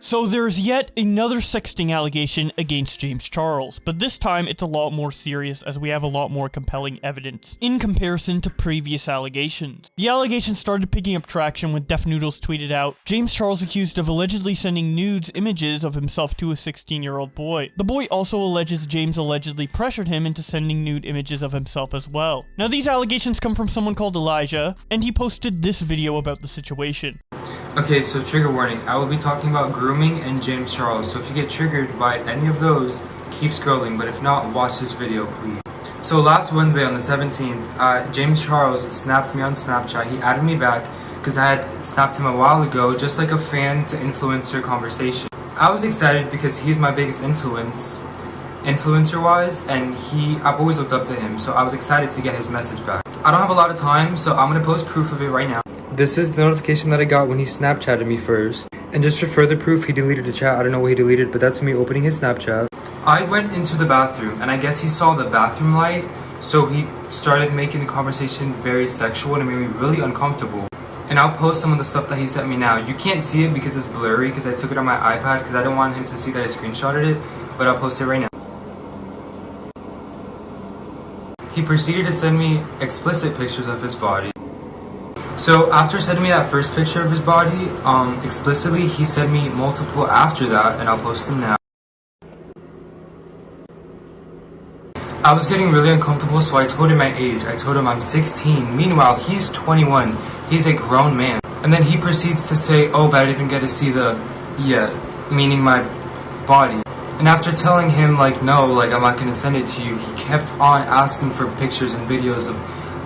So there's yet another sexting allegation against James Charles, but this time it's a lot more serious as we have a lot more compelling evidence in comparison to previous allegations. The allegation started picking up traction when Def Noodles tweeted out, James Charles accused of allegedly sending nudes images of himself to a 16-year-old boy. The boy also alleges James allegedly pressured him into sending nude images of himself as well. Now these allegations come from someone called Elijah, and he posted this video about the situation. Okay, so trigger warning, I will be talking about grooming and James Charles, so if you get triggered by any of those, keep scrolling, but if not, watch this video, please. So last Wednesday on the 17th, James Charles snapped me on Snapchat. He added me back because I had snapped him a while ago, just like a fan to influencer conversation. I was excited because he's my biggest influencer-wise, and I've always looked up to him, so I was excited to get his message back. I don't have a lot of time, so I'm gonna post proof of it right now. This is the notification that I got when he Snapchatted me first. And just for further proof, he deleted the chat. I don't know what he deleted, but that's me opening his Snapchat. I went into the bathroom, and I guess he saw the bathroom light, so he started making the conversation very sexual, and it made me really uncomfortable. And I'll post some of the stuff that he sent me now. You can't see it because it's blurry, because I took it on my iPad, because I didn't want him to see that I screenshotted it, but I'll post it right now. He proceeded to send me explicit pictures of his body. So after sending me that first picture of his body, explicitly, he sent me multiple after that, and I'll post them now. I was getting really uncomfortable, so I told him my age. I told him I'm 16. Meanwhile, he's 21. He's a grown man. And then he proceeds to say, oh, but I didn't get to see meaning my body. And after telling him, no, I'm not gonna send it to you, he kept on asking for pictures and videos of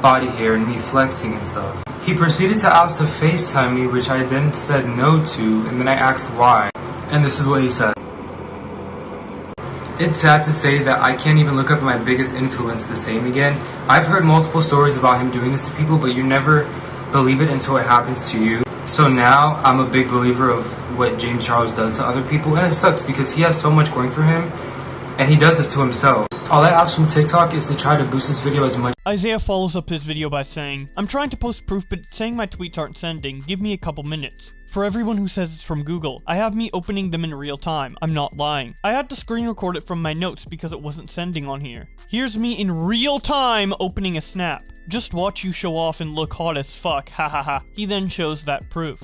body hair and me flexing and stuff. He proceeded to ask to FaceTime me, which I then said no to, and then I asked why. And this is what he said. It's sad to say that I can't even look up my biggest influence the same again. I've heard multiple stories about him doing this to people, but you never believe it until it happens to you. So now I'm a big believer of what James Charles does to other people, and it sucks because he has so much going for him, and he does this to himself. All I ask from TikTok is to try to boost this video as much. Isaiah follows up his video by saying, I'm trying to post proof, but it's saying my tweets aren't sending. Give me a couple minutes. For everyone who says it's from Google, I have me opening them in real time. I'm not lying. I had to screen record it from my notes because it wasn't sending on here. Here's me in real time opening a snap. Just watch you show off and look hot as fuck, ha ha ha. He then shows that proof.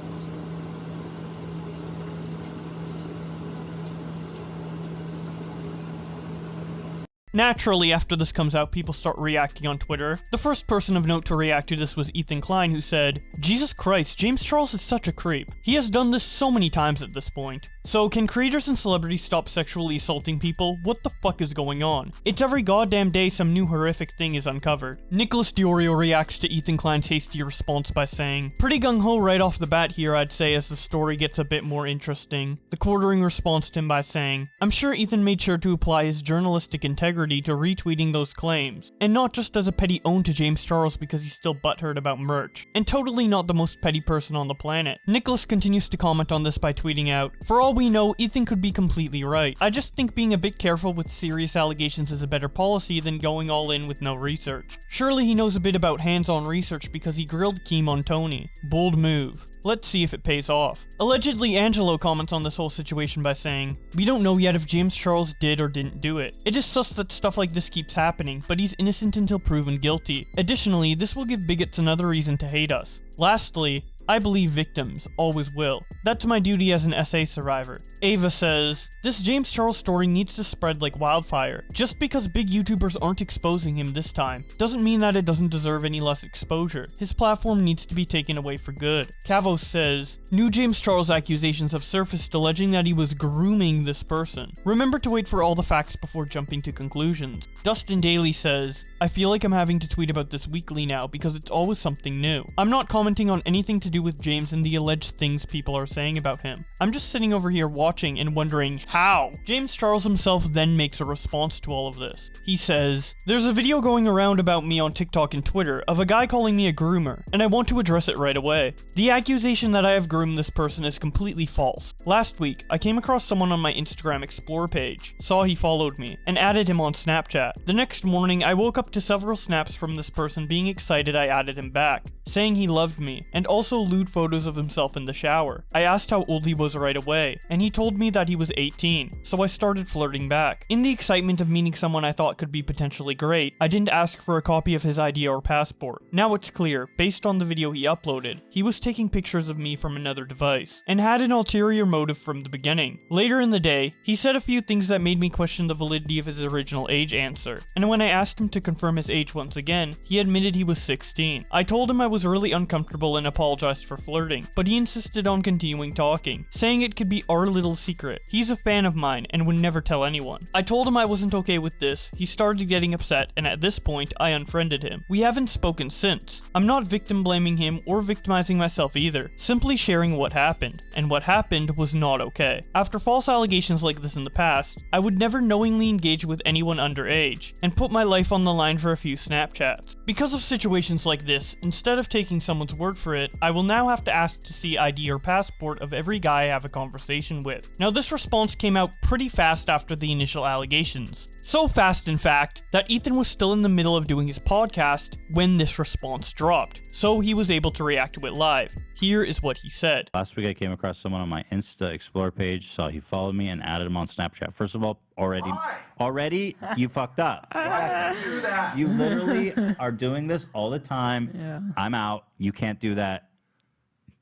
Naturally, after this comes out, people start reacting on Twitter. The first person of note to react to this was Ethan Klein, who said, Jesus Christ, James Charles is such a creep. He has done this so many times at this point. So can creators and celebrities stop sexually assaulting people? What the fuck is going on? It's every goddamn day some new horrific thing is uncovered. Nicholas DeOrio reacts to Ethan Klein's hasty response by saying, pretty gung-ho right off the bat here, I'd say, as the story gets a bit more interesting. The quartering responds to him by saying, I'm sure Ethan made sure to apply his journalistic integrity to retweeting those claims, and not just as a petty own to James Charles because he's still butthurt about merch, and totally not the most petty person on the planet. Nicholas continues to comment on this by tweeting out, for all we know, Ethan could be completely right. I just think being a bit careful with serious allegations is a better policy than going all in with no research. Surely he knows a bit about hands-on research because he grilled Keem on Tony. Bold move. Let's see if it pays off. Allegedly, Angelo comments on this whole situation by saying, we don't know yet if James Charles did or didn't do it. It is sus that stuff like this keeps happening, but he's innocent until proven guilty. Additionally, this will give bigots another reason to hate us. Lastly, I believe victims always will. That's my duty as an SA survivor. Ava says, this James Charles story needs to spread like wildfire. Just because big YouTubers aren't exposing him this time, doesn't mean that it doesn't deserve any less exposure. His platform needs to be taken away for good. Cavo says, new James Charles accusations have surfaced alleging that he was grooming this person. Remember to wait for all the facts before jumping to conclusions. Dustin Daly says, I feel like I'm having to tweet about this weekly now because it's always something new. I'm not commenting on anything to do with James and the alleged things people are saying about him. I'm just sitting over here watching and wondering how. James Charles himself then makes a response to all of this. He says, there's a video going around about me on TikTok and Twitter of a guy calling me a groomer, and I want to address it right away. The accusation that I have groomed this person is completely false. Last week, I came across someone on my Instagram Explore page, saw he followed me, and added him on Snapchat. The next morning, I woke up to several snaps from this person being excited I added him back, saying he loved me, and also several lewd photos of himself in the shower. I asked how old he was right away, and he told me that he was 18, so I started flirting back. In the excitement of meeting someone I thought could be potentially great, I didn't ask for a copy of his ID or passport. Now it's clear, based on the video he uploaded, he was taking pictures of me from another device, and had an ulterior motive from the beginning. Later in the day, he said a few things that made me question the validity of his original age answer, and when I asked him to confirm his age once again, he admitted he was 16. I told him I was really uncomfortable and apologized for flirting, but he insisted on continuing talking, saying it could be our little secret. He's a fan of mine and would never tell anyone. I told him I wasn't okay with this, he started getting upset, and at this point, I unfriended him. We haven't spoken since. I'm not victim blaming him or victimizing myself either, simply sharing what happened, and what happened was not okay. After false allegations like this in the past, I would never knowingly engage with anyone underage, and put my life on the line for a few Snapchats. Because of situations like this, instead of taking someone's word for it, I will now have to ask to see ID or passport of every guy I have a conversation with. Now this response came out pretty fast after the initial allegations. So fast in fact, that Ethan was still in the middle of doing his podcast when this response dropped, so he was able to react to it live. Here is what he said. Last week I came across someone on my Insta Explore page, saw he followed me and added him on Snapchat. First of all, already you fucked up. Why do that? You literally are doing this all the time. Yeah. I'm out. You can't do that.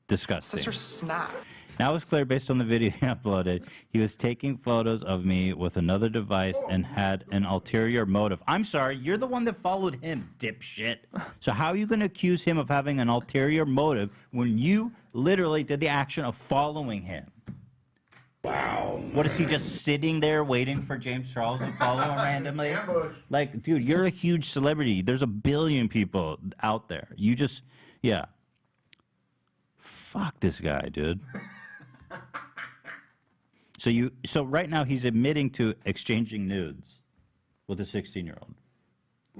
Disgusting. Sister Snap. Now it's clear based on the video he uploaded, he was taking photos of me with another device and had an ulterior motive. I'm sorry, you're the one that followed him, dipshit. So how are you going to accuse him of having an ulterior motive when you literally did the action of following him? Wow. What is he just sitting there waiting for James Charles to follow him randomly? Like, dude, you're a huge celebrity. There's a billion people out there. You just, yeah. Fuck this guy, dude. So right now he's admitting to exchanging nudes with a 16-year-old.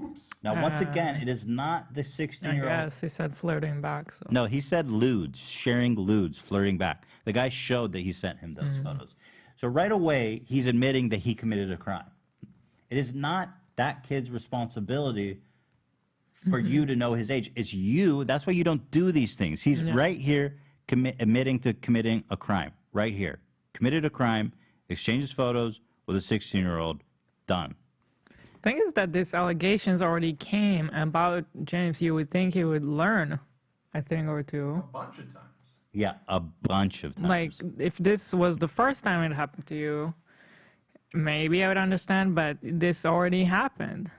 Oops. Now, once again, it is not the 16-year-old. Yes, he said flirting back. So. No, he said lewds, sharing lewds, flirting back. The guy showed that he sent him those photos. So right away, he's admitting that he committed a crime. It is not that kid's responsibility for you to know his age. It's you. That's why you don't do these things. He's right here admitting to committing a crime. Right here. Committed a crime, exchanges photos with a 16-year-old. Done. Thing is that these allegations already came about James. You would think he would learn a thing or two. A bunch of times. Yeah, a bunch of times. Like, if this was the first time it happened to you, maybe I would understand, but this already happened.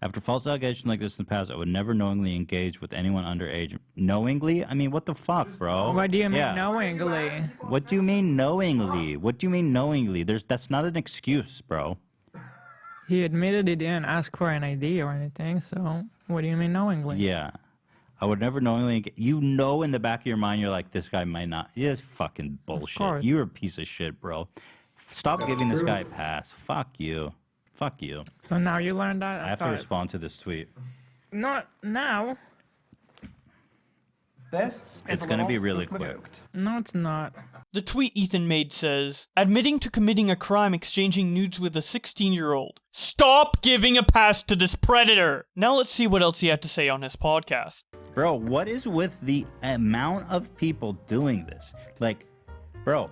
After false allegations like this in the past, I would never knowingly engage with anyone underage. Knowingly? I mean, what the fuck, bro? What do you mean knowingly? What do you mean knowingly? What do you mean knowingly? That's not an excuse, bro. He admitted he didn't ask for an ID or anything, so what do you mean knowingly? Yeah. I would never knowingly engage. You know in the back of your mind, you're like, this guy might not. Yeah, it's fucking bullshit. You're a piece of shit, bro. Stop giving this guy a pass. Fuck you. Fuck you. So now you learned that? I have to respond to this tweet. Not now. It's going to be really quick. No, it's not. The tweet Ethan made says, admitting to committing a crime exchanging nudes with a 16-year-old. Stop giving a pass to this predator! Now let's see what else he had to say on his podcast. Bro, what is with the amount of people doing this? Like, bro,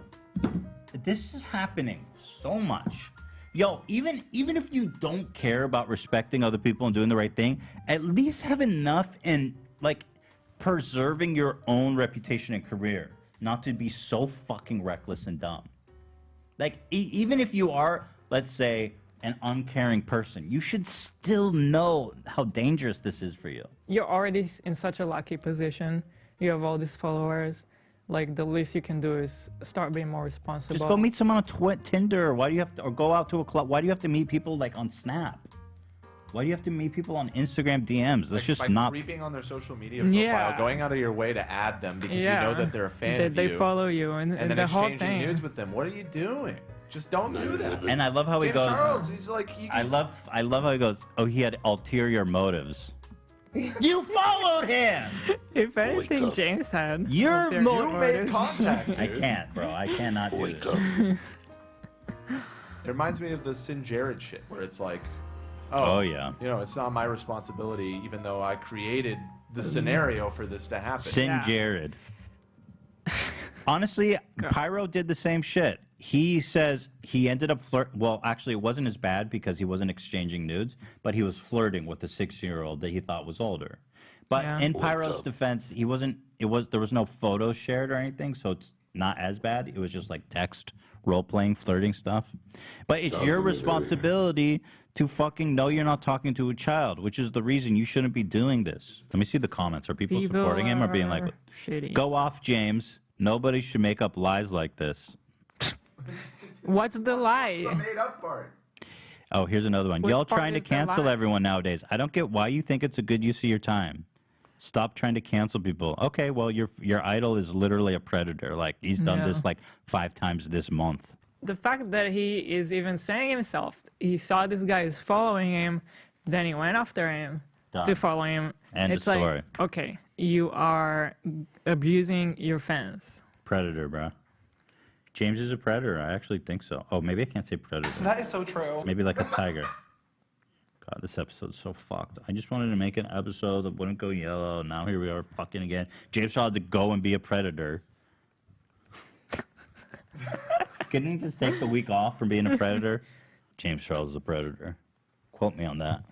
this is happening so much. Yo, even if you don't care about respecting other people and doing the right thing, at least have enough in, like, preserving your own reputation and career, not to be so fucking reckless and dumb. Like, even if you are, let's say, an uncaring person, you should still know how dangerous this is for you. You're already in such a lucky position. You have all these followers. Like, the least you can do is start being more responsible. Just go meet someone on Tinder. Why do you have to, or go out to a club? Why do you have to meet people, like, on Snap? Why do you have to meet people on Instagram DMs? That's just not... creeping on their social media profile, going out of your way to add them because you know that they're a fan of you. They follow you, and then the whole exchanging thing. nudes with them. What are you doing? Just don't do that. And I love how he goes... Charles, he's like... I love how he goes, oh, he had ulterior motives. You followed him! If anything, James had. You made contact, dude. I can't, bro. I cannot do this. It reminds me of the Sin Jared shit, where it's like, oh yeah, you know, it's not my responsibility, even though I created the scenario for this to happen. Sin Jared. Honestly, Pyro did the same shit. He says he ended up well, actually, it wasn't as bad because he wasn't exchanging nudes, but he was flirting with a 16-year-old that he thought was older. But in Pyro's defense, there was no photos shared or anything, so it's not as bad. It was just like text, role-playing, flirting stuff. But it's your responsibility to fucking know you're not talking to a child, which is the reason you shouldn't be doing this. Let me see the comments. Are people supporting him or being like, shitty. Go off, James. Nobody should make up lies like this. What's the lie? The made up part. Oh, here's another one. Y'all trying to cancel everyone nowadays. I don't get why you think it's a good use of your time. Stop trying to cancel people. Okay, well, your idol is literally a predator. Like, he's done this like 5 times this month. The fact that he is even saying himself, he saw this guy is following him, then he went after him to follow him. End it's of story. Like, okay, you are abusing your fans. Predator, bro. James is a predator. I actually think so. Oh, maybe I can't say predator. That is so true. Maybe like a tiger. God, this episode's so fucked. I just wanted to make an episode that wouldn't go yellow. Now here we are fucking again. James had to go and be a predator. Couldn't he just take the week off from being a predator? James Charles is a predator. Quote me on that.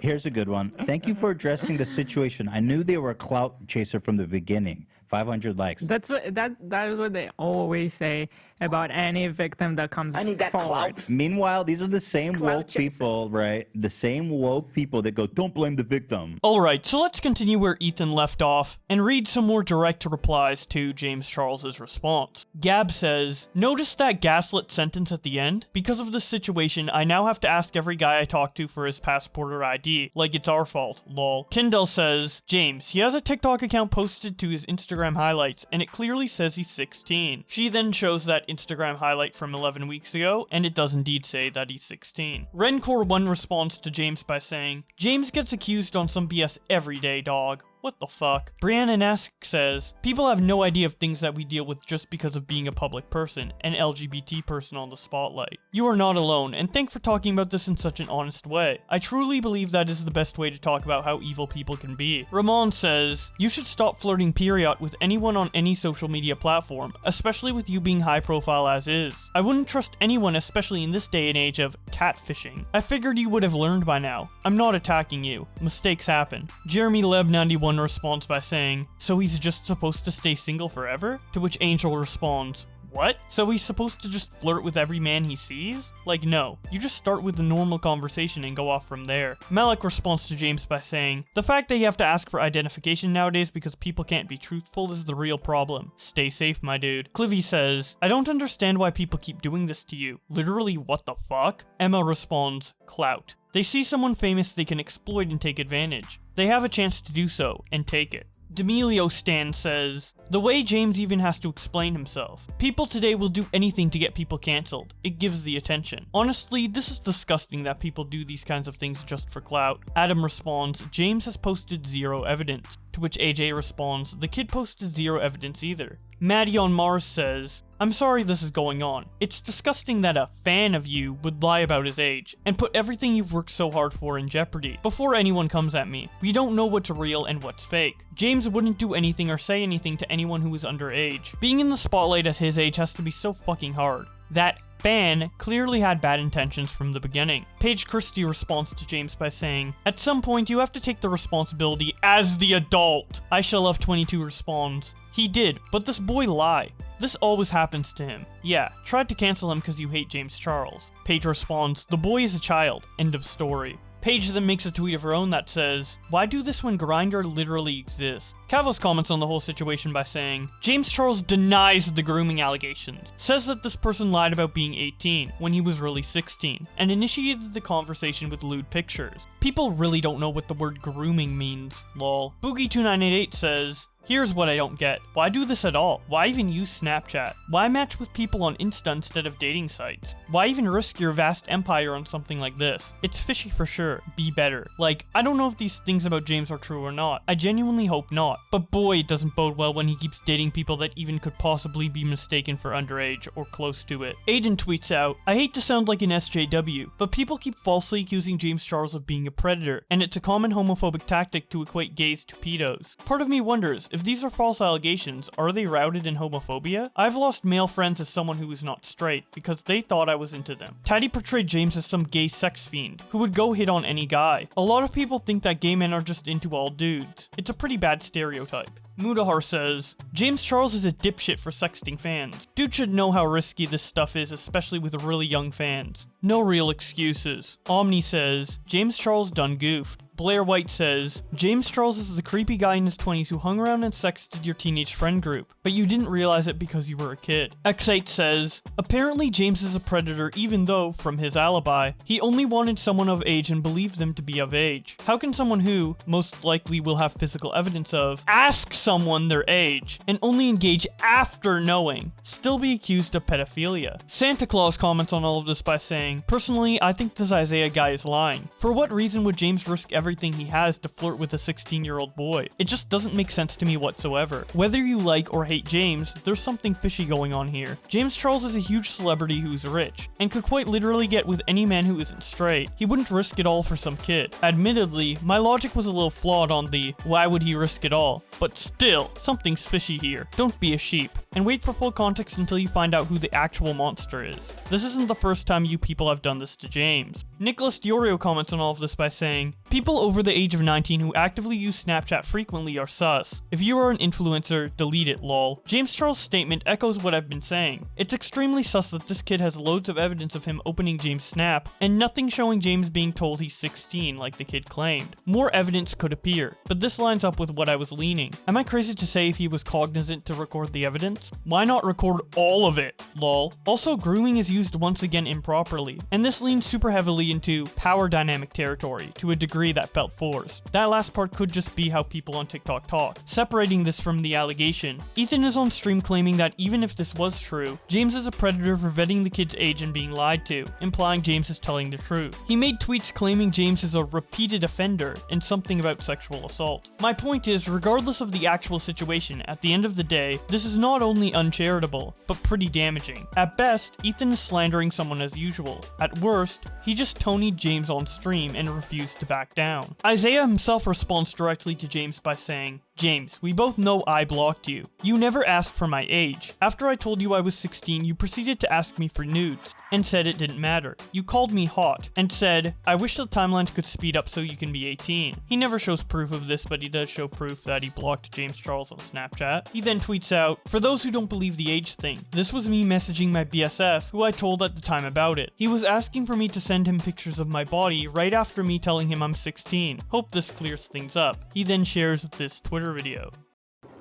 Here's a good one. Thank you for addressing the situation. I knew they were a clout chaser from the beginning. 500 likes. That is what they always say about any victim that comes forward. Meanwhile, these are the same woke people, right? The same woke people that go, don't blame the victim. Alright, so let's continue where Ethan left off and read some more direct replies to James Charles's response. Gab says, notice that gaslit sentence at the end? Because of this situation, I now have to ask every guy I talk to for his passport or ID, like it's our fault, lol. Kindle says, James, he has a TikTok account posted to his Instagram highlights, and it clearly says he's 16. She then shows that Instagram highlight from 11 weeks ago, and it does indeed say that he's 16. Rencore1 responds to James by saying, James gets accused on some BS every day, dog. What the fuck? Brianna says, people have no idea of things that we deal with just because of being a public person, an LGBT person on the spotlight. You are not alone, and thanks for talking about this in such an honest way. I truly believe that is the best way to talk about how evil people can be. Ramon says, you should stop flirting period with anyone on any social media platform, especially with you being high profile as is. I wouldn't trust anyone, especially in this day and age of catfishing. I figured you would have learned by now. I'm not attacking you. Mistakes happen. Jeremy Leb 91 responds by saying, so he's just supposed to stay single forever? To which Angel responds, what? So he's supposed to just flirt with every man he sees? Like, no. You just start with a normal conversation and go off from there. Malik responds to James by saying, the fact that you have to ask for identification nowadays because people can't be truthful is the real problem. Stay safe, my dude. Clivy says, I don't understand why people keep doing this to you. Literally, what the fuck? Emma responds, clout. They see someone famous they can exploit and take advantage. They have a chance to do so, and take it. D'Amelio Stan says, the way James even has to explain himself. People today will do anything to get people cancelled. It gives the attention. Honestly, this is disgusting that people do these kinds of things just for clout. Adam responds, James has posted 0 evidence. To which AJ responds, the kid posted 0 evidence either. Maddie on Mars says, I'm sorry this is going on. It's disgusting that a fan of you would lie about his age and put everything you've worked so hard for in jeopardy. Before anyone comes at me, we don't know what's real and what's fake. James wouldn't do anything or say anything to anyone who is underage. Being in the spotlight at his age has to be so fucking hard. That fan clearly had bad intentions from the beginning. Paige Christie responds to James by saying, at some point you have to take the responsibility as the adult. I Shall Love 22 responds, he did, but this boy lied. This always happens to him. Yeah, tried to cancel him because you hate James Charles. Paige responds, the boy is a child. End of story. Paige then makes a tweet of her own that says, why do this when Grindr literally exists? Cavos comments on the whole situation by saying, James Charles denies the grooming allegations, says that this person lied about being 18 when he was really 16, and initiated the conversation with lewd pictures. People really don't know what the word grooming means, lol. Boogie2988 says, here's what I don't get. Why do this at all? Why even use Snapchat? Why match with people on Insta instead of dating sites? Why even risk your vast empire on something like this? It's fishy for sure. Be better. Like, I don't know if these things about James are true or not. I genuinely hope not. But boy, it doesn't bode well when he keeps dating people that even could possibly be mistaken for underage or close to it. Aiden tweets out, I hate to sound like an SJW, but people keep falsely accusing James Charles of being a predator, and it's a common homophobic tactic to equate gays to pedos. Part of me wonders If these are false allegations, are they rooted in homophobia? I've lost male friends as someone who is not straight, because they thought I was into them. Taddy portrayed James as some gay sex fiend, who would go hit on any guy. A lot of people think that gay men are just into all dudes. It's a pretty bad stereotype. Mudahar says, James Charles is a dipshit for sexting fans. Dude should know how risky this stuff is, especially with really young fans. No real excuses. Omni says, James Charles done goofed. Blair White says, James Charles is the creepy guy in his 20s who hung around and sexted your teenage friend group, but you didn't realize it because you were a kid. X8 says, apparently James is a predator even though, from his alibi, he only wanted someone of age and believed them to be of age. How can someone who, most likely will have physical evidence of, ask someone their age, and only engage after knowing, still be accused of pedophilia? Santa Claus comments on all of this by saying, personally, I think this Isaiah guy is lying. For what reason would James risk everything he has to flirt with a 16-year-old boy? It just doesn't make sense to me whatsoever. Whether you like or hate James, there's something fishy going on here. James Charles is a huge celebrity who's rich, and could quite literally get with any man who isn't straight. He wouldn't risk it all for some kid. Admittedly, my logic was a little flawed on the why would he risk it all, but still, something's fishy here. Don't be a sheep, and wait for full context until you find out who the actual monster is. This isn't the first time you people have done this to James. Nicholas DeOrio comments on all of this by saying, people over the age of 19 who actively use Snapchat frequently are sus. If you are an influencer, delete it, lol. James Charles' statement echoes what I've been saying. It's extremely sus that this kid has loads of evidence of him opening James' Snap, and nothing showing James being told he's 16 like the kid claimed. More evidence could appear, but this lines up with what I was leaning. Am I crazy to say if he was cognizant to record the evidence? Why not record all of it, lol? Also, grooming is used once again improperly, and this leans super heavily into power dynamic territory to a degree that felt forced. That last part could just be how people on TikTok talk. Separating this from the allegation, Ethan is on stream claiming that even if this was true, James is a predator for vetting the kid's age and being lied to, implying James is telling the truth. He made tweets claiming James is a repeated offender and something about sexual assault. My point is, regardless of the actual situation, at the end of the day, this is not only uncharitable, but pretty damaging. At best, Ethan is slandering someone as usual. At worst, he just Tony'd James on stream and refused to back down. Isaiah himself responds directly to James by saying, James, we both know I blocked you. You never asked for my age. After I told you I was 16, you proceeded to ask me for nudes, and said it didn't matter. You called me hot, and said, I wish the timelines could speed up so you can be 18. He never shows proof of this, but he does show proof that he blocked James Charles on Snapchat. He then tweets out, for those who don't believe the age thing, this was me messaging my BSF, who I told at the time about it. He was asking for me to send him pictures of my body right after me telling him I'm 16. Hope this clears things up. He then shares this Twitter video.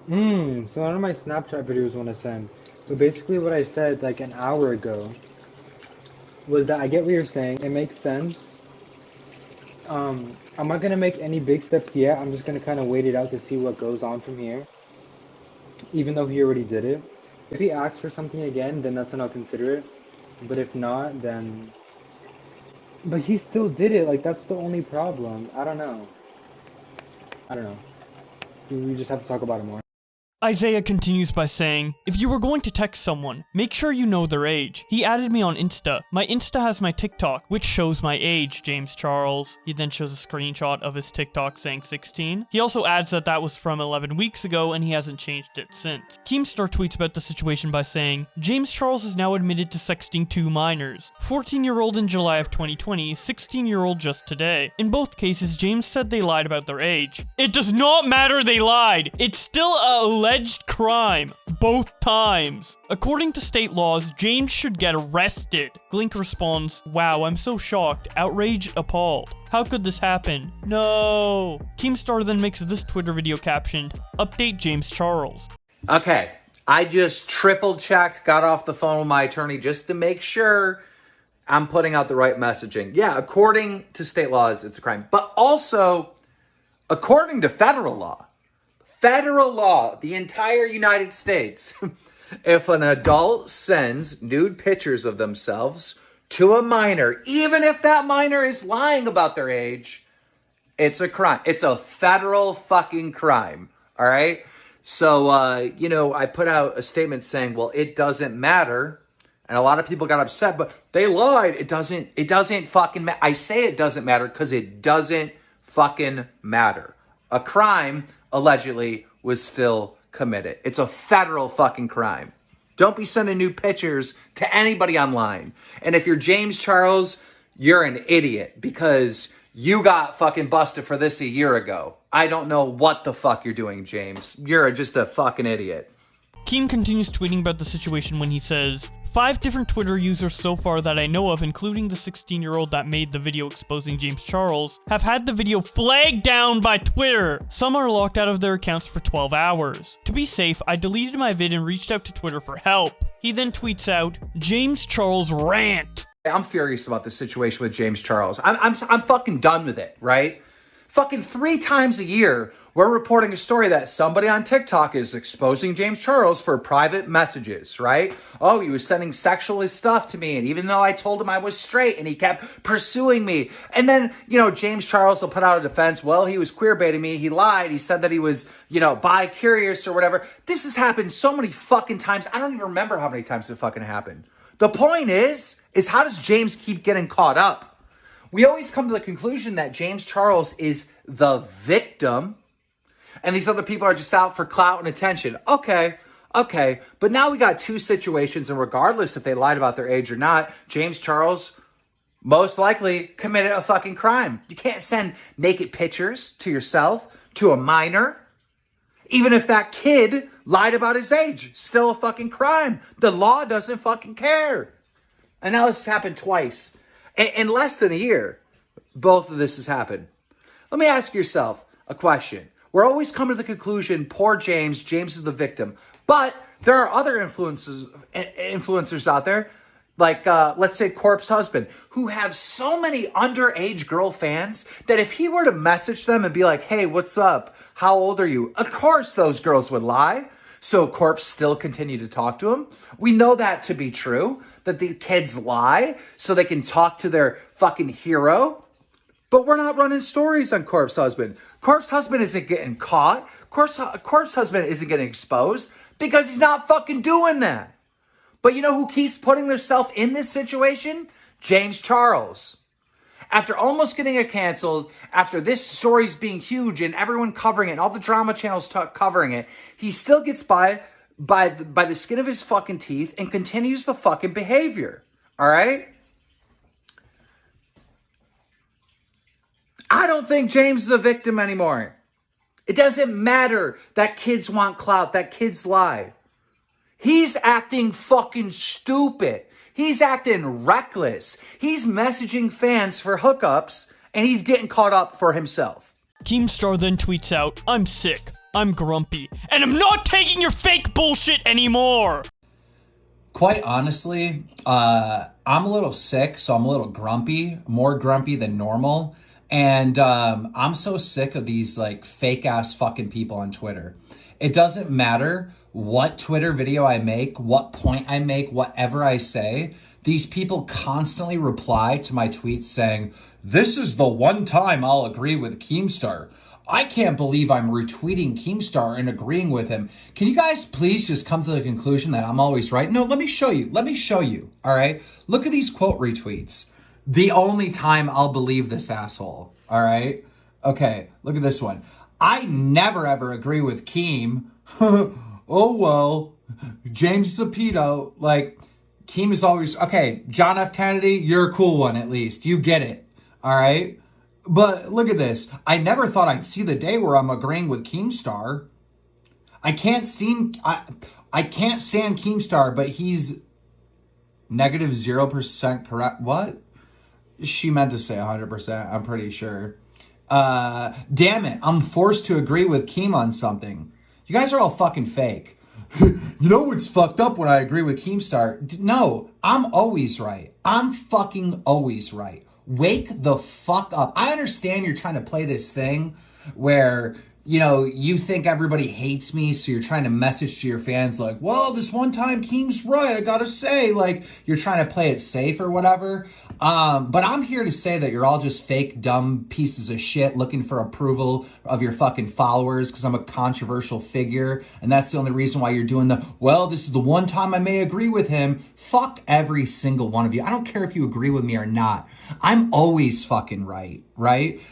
So one of my Snapchat videos want to send. But basically what I said like an hour ago was that I get what you're saying. It makes sense. I'm not going to make any big steps yet. I'm just going to kind of wait it out to see what goes on from here. Even though he already did it. If he asks for something again, then that's when I'll consider it. But if not, then... But he still did it. Like, that's the only problem. I don't know. We just have to talk about it more. Isaiah continues by saying, if you were going to text someone, make sure you know their age. He added me on Insta. My Insta has my TikTok, which shows my age, James Charles. He then shows a screenshot of his TikTok saying 16. He also adds that that was from 11 weeks ago and he hasn't changed it since. Keemstar tweets about the situation by saying, James Charles is now admitted to sexting 2 minors. 14-year-old in July of 2020, 16-year-old just today. In both cases, James said they lied about their age. It does not matter they lied. It's still a alleged crime, both times. According to state laws, James should get arrested. Glink responds, wow, I'm so shocked, outraged, appalled. How could this happen? No. Keemstar then makes this Twitter video captioned, update James Charles. Okay, I just triple checked, got off the phone with my attorney just to make sure I'm putting out the right messaging. Yeah, according to state laws, it's a crime. But also, according to federal law, the entire United States, if an adult sends nude pictures of themselves to a minor, even if that minor is lying about their age, it's a crime. It's a federal fucking crime, all right? So, I put out a statement saying, well, it doesn't matter. And a lot of people got upset, but they lied. It doesn't fucking matter. I say it doesn't matter because it doesn't fucking matter. A crime, allegedly, was still committed. It's a federal fucking crime. Don't be sending nude pictures to anybody online. And if you're James Charles, you're an idiot because you got fucking busted for this a year ago. I don't know what the fuck you're doing, James. You're just a fucking idiot. Keem continues tweeting about the situation when he says, 5 different Twitter users so far that I know of, including the 16-year-old that made the video exposing James Charles, have had the video flagged down by Twitter. Some are locked out of their accounts for 12 hours. To be safe, I deleted my vid and reached out to Twitter for help. He then tweets out, James Charles rant. I'm furious about the situation with James Charles. I'm fucking done with it, right? Fucking 3 times a year, we're reporting a story that somebody on TikTok is exposing James Charles for private messages, right? Oh, he was sending sexual stuff to me, and even though I told him I was straight, and he kept pursuing me. And then, James Charles will put out a defense. Well, he was queer baiting me. He lied. He said that he was, bi-curious or whatever. This has happened so many fucking times. I don't even remember how many times it fucking happened. The point is how does James keep getting caught up? We always come to the conclusion that James Charles is the victim, and these other people are just out for clout and attention. Okay. But now we got 2 situations, and regardless if they lied about their age or not, James Charles most likely committed a fucking crime. You can't send naked pictures to yourself, to a minor. Even if that kid lied about his age, still a fucking crime. The law doesn't fucking care. And now this has happened twice. In less than a year, both of this has happened. Let me ask yourself a question. We're always coming to the conclusion, poor James is the victim. But there are other influencers out there, like, let's say Corpse Husband, who have so many underage girl fans that if he were to message them and be like, hey, what's up? How old are you? Of course those girls would lie. So Corpse still continue to talk to him. We know that to be true, that the kids lie so they can talk to their fucking hero. But we're not running stories on Corpse Husband. Corpse Husband isn't getting caught. Corpse Husband isn't getting exposed because he's not fucking doing that. But you know who keeps putting themselves in this situation? James Charles. After almost getting it canceled, after this story's being huge and everyone covering it, and all the drama channels covering it, he still gets by the skin of his fucking teeth and continues the fucking behavior. All right? I don't think James is a victim anymore. It doesn't matter that kids want clout, that kids lie. He's acting fucking stupid. He's acting reckless. He's messaging fans for hookups, and he's getting caught up for himself. Keemstar then tweets out, I'm sick, I'm grumpy, and I'm not taking your fake bullshit anymore! Quite honestly, I'm a little sick, so I'm a little grumpy, more grumpy than normal. And I'm so sick of these fake ass fucking people on Twitter. It doesn't matter what Twitter video I make, what point I make, whatever I say. These people constantly reply to my tweets saying, this is the one time I'll agree with Keemstar. I can't believe I'm retweeting Keemstar and agreeing with him. Can you guys please just come to the conclusion that I'm always right? No, let me show you. All right. Look at these quote retweets. The only time I'll believe this asshole. All right. Okay. Look at this one. I never ever agree with Keem. Oh, well, James is a pedo. Keem is always, okay, John F. Kennedy, you're a cool one at least. You get it. All right. But look at this. I never thought I'd see the day where I'm agreeing with Keemstar. I can't stand Keemstar, but he's negative 0% correct. What? She meant to say 100%, I'm pretty sure. Damn it, I'm forced to agree with Keem on something. You guys are all fucking fake. You know what's fucked up when I agree with Keemstar? No, I'm always right. I'm fucking always right. Wake the fuck up. I understand you're trying to play this thing where, you think everybody hates me, so you're trying to message to your fans like, well, this one time Keem's right, I gotta say, you're trying to play it safe or whatever. But I'm here to say that you're all just fake, dumb pieces of shit looking for approval of your fucking followers because I'm a controversial figure, and that's the only reason why you're doing this is the one time I may agree with him. Fuck every single one of you. I don't care if you agree with me or not. I'm always fucking right?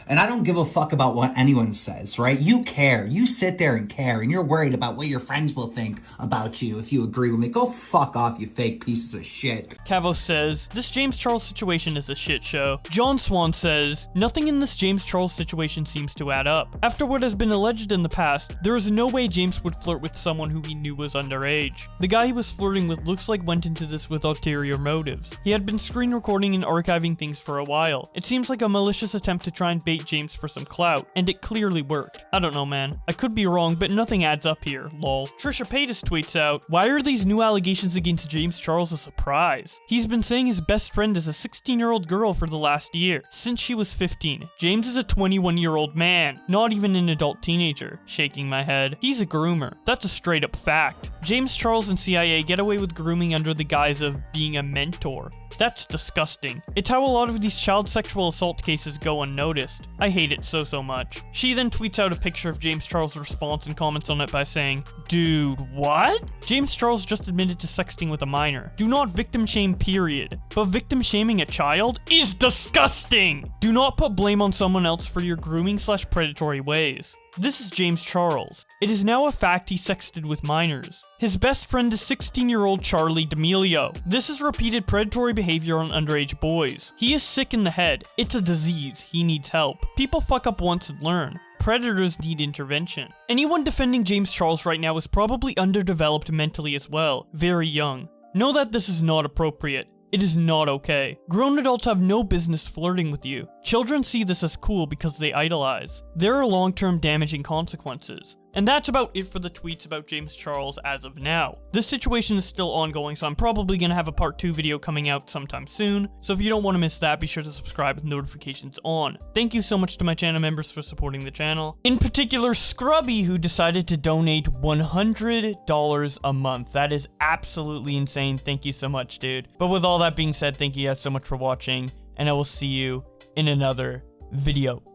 And I don't give a fuck about what anyone says, right? You care. You sit there and care, and you're worried about what your friends will think about you if you agree with me. Go fuck off, you fake pieces of shit. Cavo says, this James Charles situation is a shit show. John Swan says, nothing in this James Charles situation seems to add up. After what has been alleged in the past, there is no way James would flirt with someone who he knew was underage. The guy he was flirting with looks like went into this with ulterior motives. He had been screen recording and archiving things for a while. It seems like a malicious attempt to try and bait James for some clout, and it clearly worked. I don't know, man. I could be wrong, but nothing adds up here, lol. Trisha Paytas tweets out, why are these new allegations against James Charles a surprise? He's been saying his best friend is a 16-year-old girl for the last year, since she was 15. James is a 21-year-old man, not even an adult teenager. Shaking my head. He's a groomer. That's a straight up fact. James Charles and CIA get away with grooming under the guise of being a mentor. That's disgusting. It's how a lot of these child sexual assault cases go unnoticed. I hate it so much. She then tweets out a picture of James Charles' response and comments on it by saying, dude, what? James Charles just admitted to sexting with a minor. Do not victim shame, period. But victim shaming a child is disgusting! Do not put blame on someone else for your grooming / predatory ways. This is James Charles. It is now a fact he sexted with minors. His best friend is 16-year-old Charlie D'Amelio. This is repeated predatory behavior on underage boys. He is sick in the head. It's a disease. He needs help. People fuck up once and learn. Predators need intervention. Anyone defending James Charles right now is probably underdeveloped mentally as well. Very young. Know that this is not appropriate. It is not okay. Grown adults have no business flirting with you. Children see this as cool because they idolize. There are long-term damaging consequences. And that's about it for the tweets about James Charles as of now. This situation is still ongoing, so I'm probably gonna have a part 2 video coming out sometime soon. So if you don't want to miss that, be sure to subscribe with notifications on. Thank you so much to my channel members for supporting the channel. In particular, Scrubby, who decided to donate $100 a month. That is absolutely insane. Thank you so much, dude. But with all that being said, thank you guys so much for watching, and I will see you in another video.